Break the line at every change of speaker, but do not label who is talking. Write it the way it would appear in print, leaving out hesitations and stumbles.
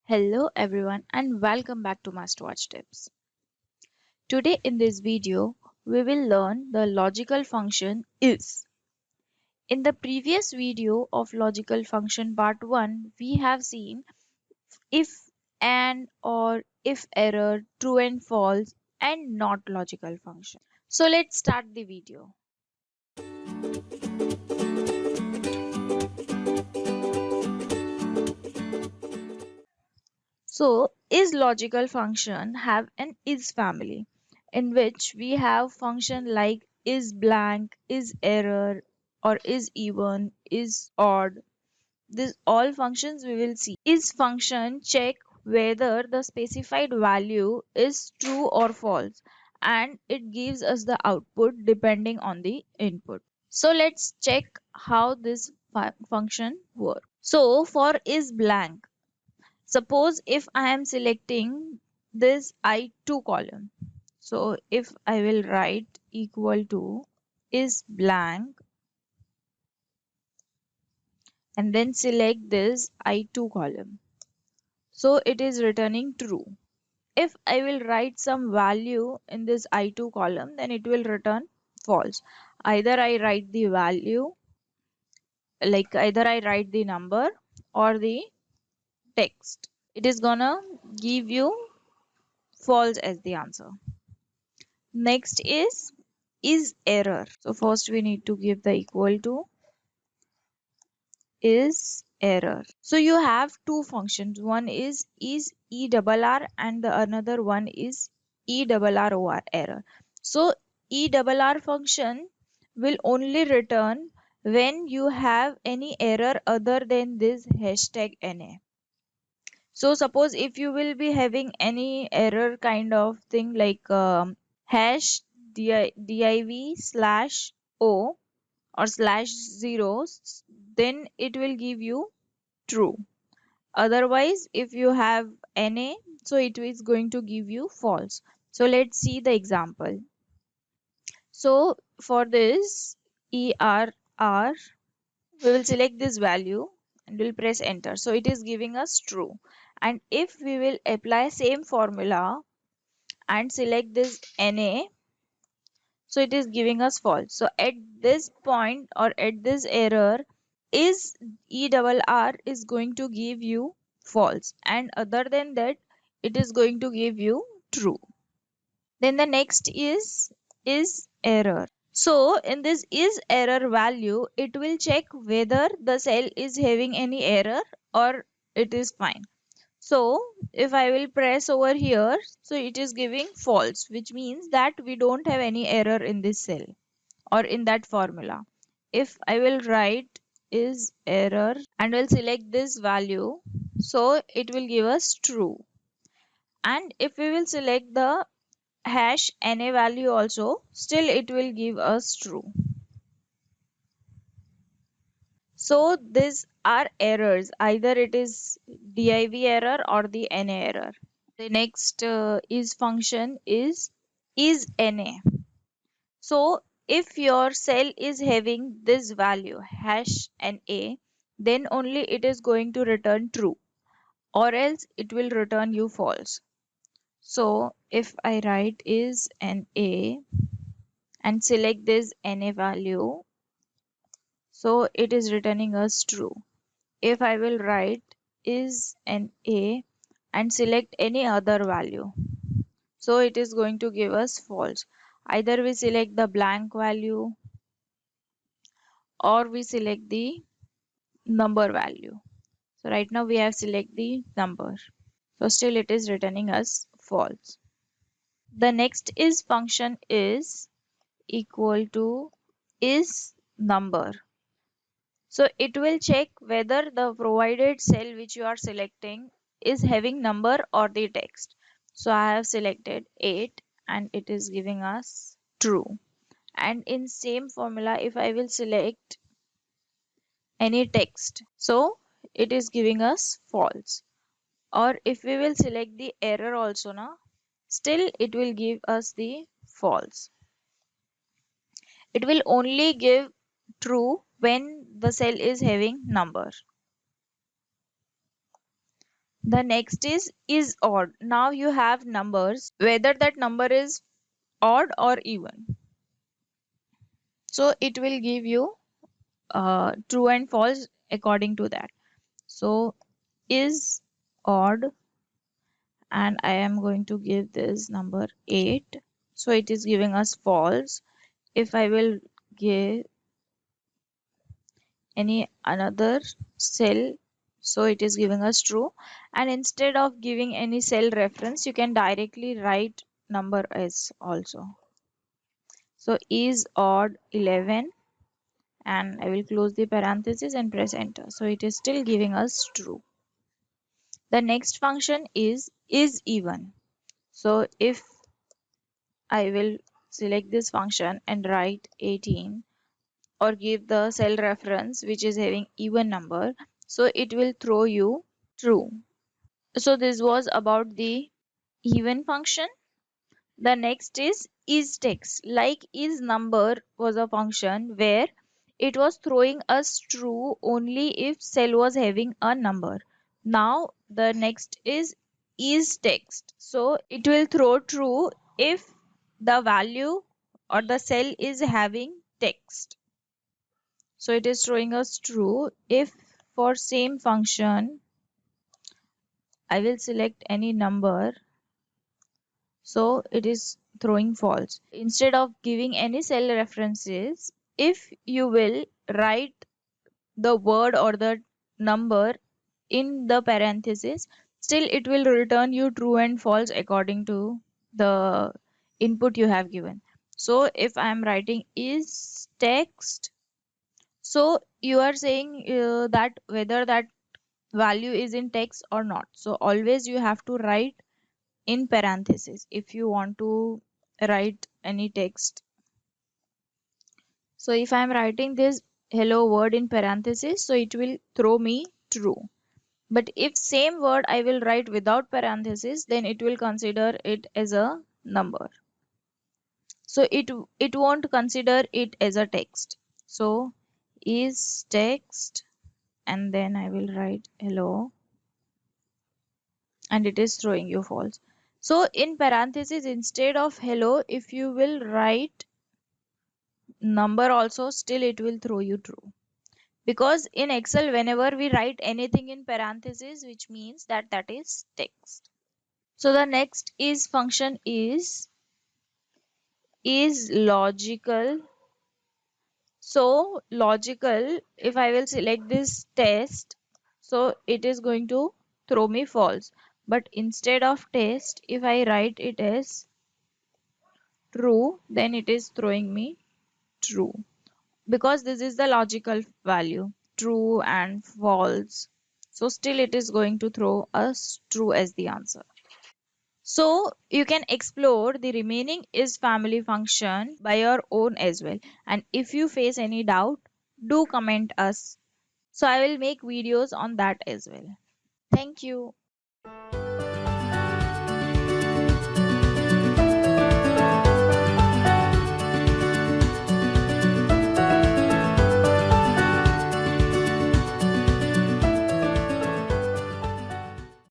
Hello everyone and welcome back to my Watch Tips. Today in this video, we will learn the logical function is. In the previous video of logical function part 1, we have seen if, and, or, if error, true and false, and not logical function. So let's start the video. So, is logical function have an is family in which we have function like is blank, is error, or is even, is odd. These all functions we will see. Is function check whether the specified value is true or false, and it gives us the output depending on the input. So let's check how this function works. So for is blank, suppose if I am selecting this I2 column, so if I will write equal to is blank and then select this I2 column, so it is returning true. If I will write some value in this I2 column, then it will return false. Either I write the value, like either I write the number or the text. It is gonna give you false as the answer. Next is error. So first we need to give the equal to is error. So you have two functions. One is ERR and the another one is ERROR error. So ERR function will only return when you have any error other than this hashtag NA. So suppose if you will be having any error kind of thing like hash div slash o or slash zeros, then it will give you true. Otherwise, if you have NA, so it is going to give you false. So let's see the example. So for this ERR, we will select this value and we'll press enter. So it is giving us true. And if we will apply same formula and select this NA, so it is giving us false. So at this point or at this error, is ERR is going to give you false, and other than that it is going to give you true. Then the next is error. So in this is error value, it will check whether the cell is having any error or it is fine. So if I will press over here, so it is giving false, which means that we don't have any error in this cell or in that formula. If I will write is error and will select this value, so it will give us true. And if we will select the hash NA value also, still it will give us true. So these are errors, either it is div error or the NA error. The next is function is NA. So if your cell is having this value hash NA, then only it is going to return true, or else it will return you false. So if I write is NA and select this NA value, so it is returning us true. If I will write is NA and select any other value, so it is going to give us false. Either we select the blank value or we select the number value. So right now we have select the number. So still it is returning us false. The next is function is equal to is number. So it will check whether the provided cell which you are selecting is having number or the text. So I have selected 8 and it is giving us true. And in same formula, if I will select any text, so it is giving us false. Or if we will select the error also now, still it will give us the false. It will only give true when the cell is having number. The next is odd. Now you have numbers, whether that number is odd or even. So it will give you true and false according to that. So is odd, and I am going to give this number 8. So it is giving us false. If I will give any another cell, so it is giving us true. And instead of giving any cell reference, you can directly write number as also. So is odd 11, and I will close the parenthesis and press enter. So it is still giving us true. The next function is even. So if I will select this function and write 18 or give the cell reference which is having even number, so it will throw you true. So this was about the even function. The next is text. Like is number was a function where it was throwing us true only if cell was having a number. Now the next is text. So it will throw true if the value or the cell is having text. So it is throwing us true if for same function I will select any number, so it is throwing false. Instead of giving any cell references, if you will write the word or the number in the parenthesis, still it will return you true and false according to the input you have given. So if I am writing is text, so you are saying that whether that value is in text or not. So always you have to write in parenthesis if you want to write any text. So if I am writing this hello word in parenthesis, so it will throw me true. But if same word I will write without parenthesis, then it will consider it as a number. So it won't consider it as a text. So is text, and then I will write hello, and it is throwing you false. So in parenthesis instead of hello, if you will write number also, still it will throw you true. Because in Excel, whenever we write anything in parenthesis, which means that that is text. So the next is function is logical. So logical, if I will select this test, so it is going to throw me false. But instead of test, if I write it as true, then it is throwing me true. Because this is the logical value, true and false. So still it is going to throw us true as the answer. So you can explore the remaining is family function by your own as well. And if you face any doubt, do comment us. So I will make videos on that as well. Thank you.